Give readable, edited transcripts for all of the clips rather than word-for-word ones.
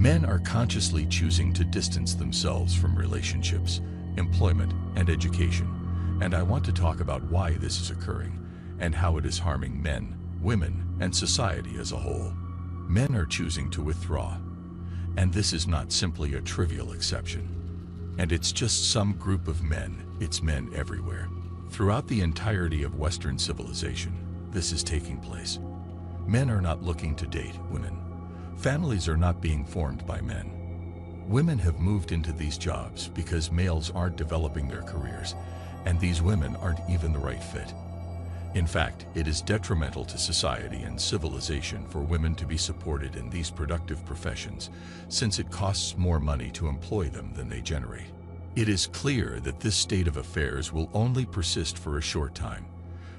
Men are consciously choosing to distance themselves from relationships, employment, and education, and I want to talk about why this is occurring and how it is harming men, women, and society as a whole. Men are choosing to withdraw, and this is not simply a trivial exception. And it's just some group of men, it's men everywhere. Throughout the entirety of Western civilization, this is taking place. Men are not looking to date women. Families are not being formed by men. Women have moved into these jobs because males aren't developing their careers, and these women aren't even the right fit. In fact, it is detrimental to society and civilization for women to be supported in these productive professions, since it costs more money to employ them than they generate. It is clear that this state of affairs will only persist for a short time,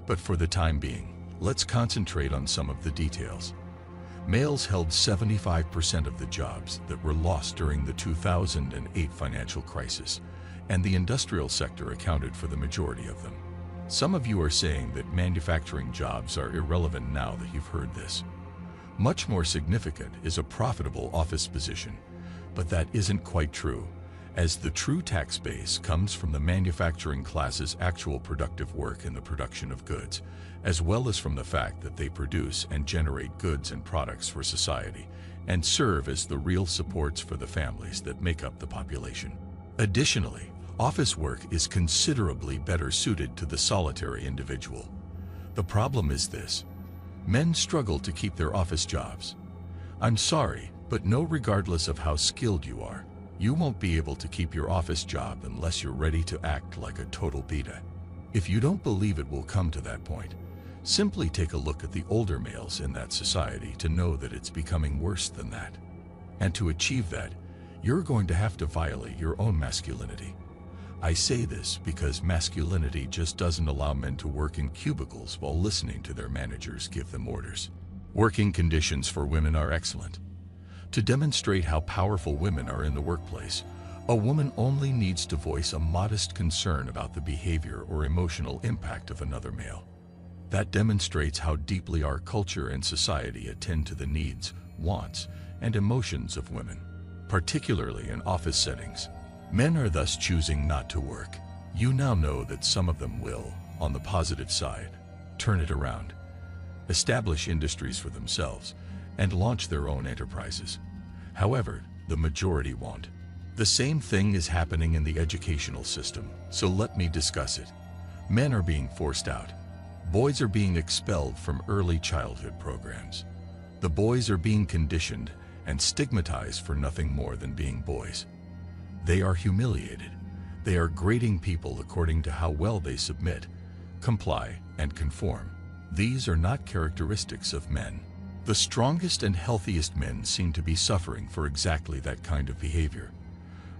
but for the time being, let's concentrate on some of the details. Males held 75% of the jobs that were lost during the 2008 financial crisis, and the industrial sector accounted for the majority of them. Some of you are saying that manufacturing jobs are irrelevant now that you've heard this. Much more significant is a profitable office position, but that isn't quite true, as the true tax base comes from the manufacturing class's actual productive work in the production of goods, as well as from the fact that they produce and generate goods and products for society, and serve as the real supports for the families that make up the population. Additionally, office work is considerably better suited to the solitary individual. The problem is this: men struggle to keep their office jobs. I'm sorry, but no, regardless of how skilled you are, you won't be able to keep your office job unless you're ready to act like a total beta. If you don't believe it will come to that point, simply take a look at the older males in that society to know that it's becoming worse than that. And to achieve that, you're going to have to violate your own masculinity. I say this because masculinity just doesn't allow men to work in cubicles while listening to their managers give them orders. Working conditions for women are excellent. To demonstrate how powerful women are in the workplace, a woman only needs to voice a modest concern about the behavior or emotional impact of another male. That demonstrates how deeply our culture and society attend to the needs, wants, and emotions of women, particularly in office settings. Men are thus choosing not to work. You now know that some of them will, on the positive side, turn it around, establish industries for themselves, and launch their own enterprises. However, the majority won't. The same thing is happening in the educational system, so let me discuss it. Men are being forced out. Boys are being expelled from early childhood programs. The boys are being conditioned and stigmatized for nothing more than being boys. They are humiliated. They are grading people according to how well they submit, comply, and conform. These are not characteristics of men. The strongest and healthiest men seem to be suffering for exactly that kind of behavior.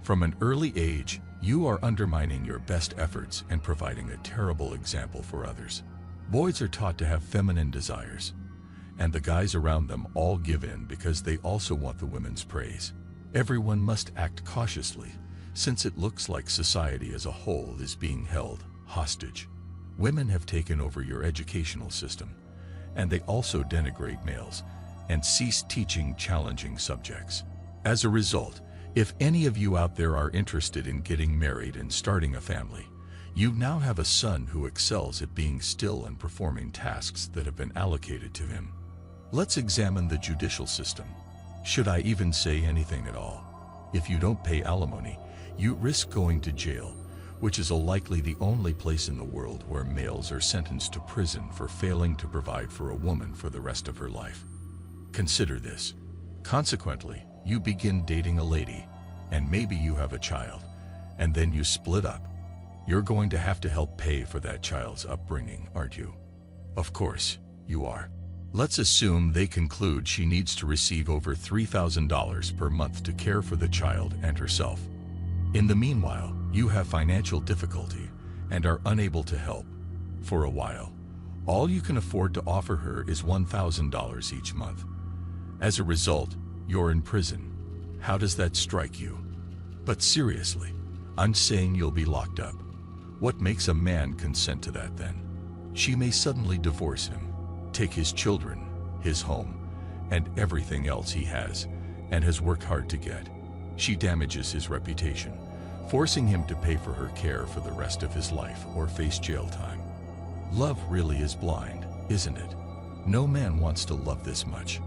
From an early age, you are undermining your best efforts and providing a terrible example for others. Boys are taught to have feminine desires, and the guys around them all give in because they also want the women's praise. Everyone must act cautiously, since it looks like society as a whole is being held hostage. Women have taken over your educational system, and they also denigrate males and cease teaching challenging subjects. As a result, if any of you out there are interested in getting married and starting a family, you now have a son who excels at being still and performing tasks that have been allocated to him. Let's examine the judicial system. Should I even say anything at all? If you don't pay alimony, you risk going to jail, which is likely the only place in the world where males are sentenced to prison for failing to provide for a woman for the rest of her life. Consider this. Consequently, you begin dating a lady, and maybe you have a child, and then you split up. You're going to have to help pay for that child's upbringing, aren't you? Of course, you are. Let's assume they conclude she needs to receive over $3,000 per month to care for the child and herself. In the meanwhile, you have financial difficulty and are unable to help. For a while, all you can afford to offer her is $1,000 each month. As a result, you're in prison. How does that strike you? But seriously, I'm saying you'll be locked up. What makes a man consent to that then? She may suddenly divorce him, take his children, his home, and everything else he has, and has worked hard to get. She damages his reputation, forcing him to pay for her care for the rest of his life or face jail time. Love really is blind, isn't it? No man wants to love this much.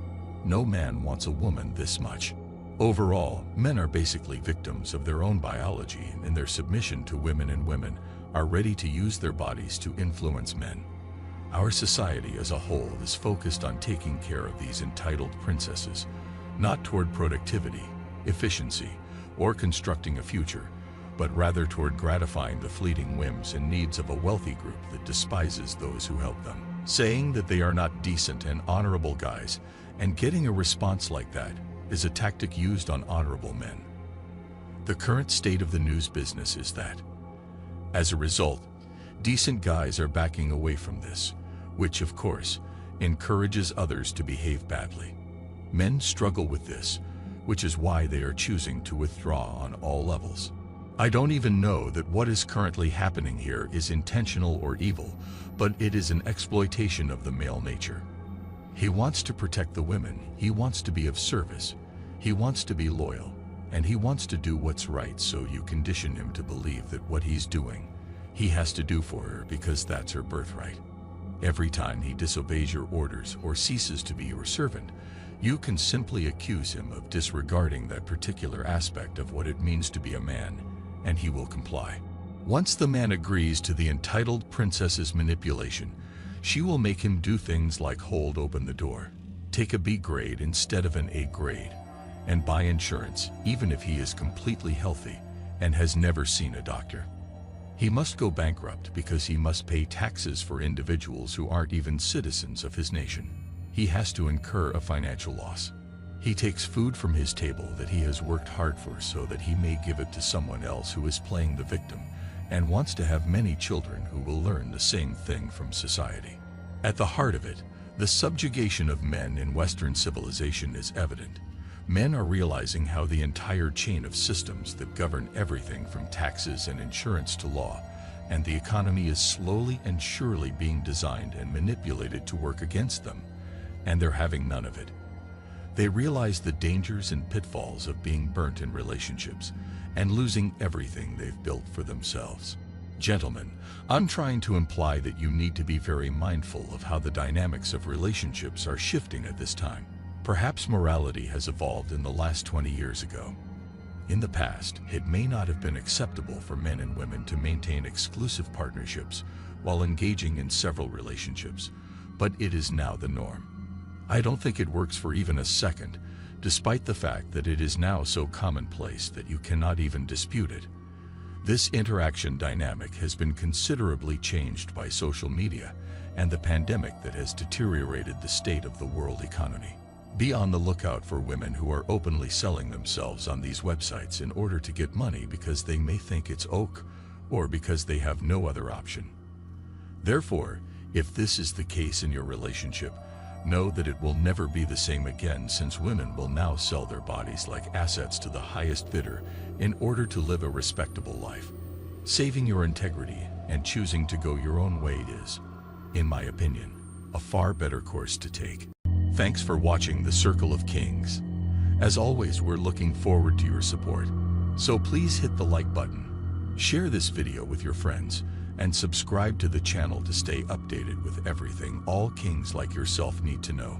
No man wants a woman this much. Overall, men are basically victims of their own biology in their submission to women, and women are ready to use their bodies to influence men. Our society as a whole is focused on taking care of these entitled princesses, not toward productivity, efficiency, or constructing a future, but rather toward gratifying the fleeting whims and needs of a wealthy group that despises those who help them, saying that they are not decent and honorable guys, and getting a response like that is a tactic used on honorable men. The current state of the news business is that, as a result, decent guys are backing away from this, which, of course, encourages others to behave badly. Men struggle with this, which is why they are choosing to withdraw on all levels. I don't even know that what is currently happening here is intentional or evil, but it is an exploitation of the male nature. He wants to protect the women, he wants to be of service, he wants to be loyal, and he wants to do what's right, so you condition him to believe that what he's doing, he has to do for her because that's her birthright. Every time he disobeys your orders or ceases to be your servant, you can simply accuse him of disregarding that particular aspect of what it means to be a man, and he will comply. Once the man agrees to the entitled princess's manipulation, she will make him do things like hold open the door, take a B grade instead of an A grade, and buy insurance even if he is completely healthy and has never seen a doctor. He must go bankrupt because he must pay taxes for individuals who aren't even citizens of his nation. He has to incur a financial loss. He takes food from his table that he has worked hard for so that he may give it to someone else who is playing the victim and wants to have many children who will learn the same thing from society. At the heart of it, the subjugation of men in Western civilization is evident. Men are realizing how the entire chain of systems that govern everything from taxes and insurance to law and the economy is slowly and surely being designed and manipulated to work against them, and they're having none of it. They realize the dangers and pitfalls of being burnt in relationships and losing everything they've built for themselves. Gentlemen, I'm trying to imply that you need to be very mindful of how the dynamics of relationships are shifting at this time. Perhaps morality has evolved in the last 20 years ago. In the past, it may not have been acceptable for men and women to maintain exclusive partnerships while engaging in several relationships, but it is now the norm. I don't think it works for even a second, despite the fact that it is now so commonplace that you cannot even dispute it. This interaction dynamic has been considerably changed by social media and the pandemic that has deteriorated the state of the world economy. Be on the lookout for women who are openly selling themselves on these websites in order to get money because they may think it's ok, or because they have no other option. Therefore, if this is the case in your relationship, know that it will never be the same again, since women will now sell their bodies like assets to the highest bidder in order to live a respectable life. Saving your integrity and choosing to go your own way is, in my opinion, a far better course to take. Thanks for watching The Circle of Kings. As always, we're looking forward to your support. So please hit the like button, share this video with your friends, and subscribe to the channel to stay updated with everything all kings like yourself need to know.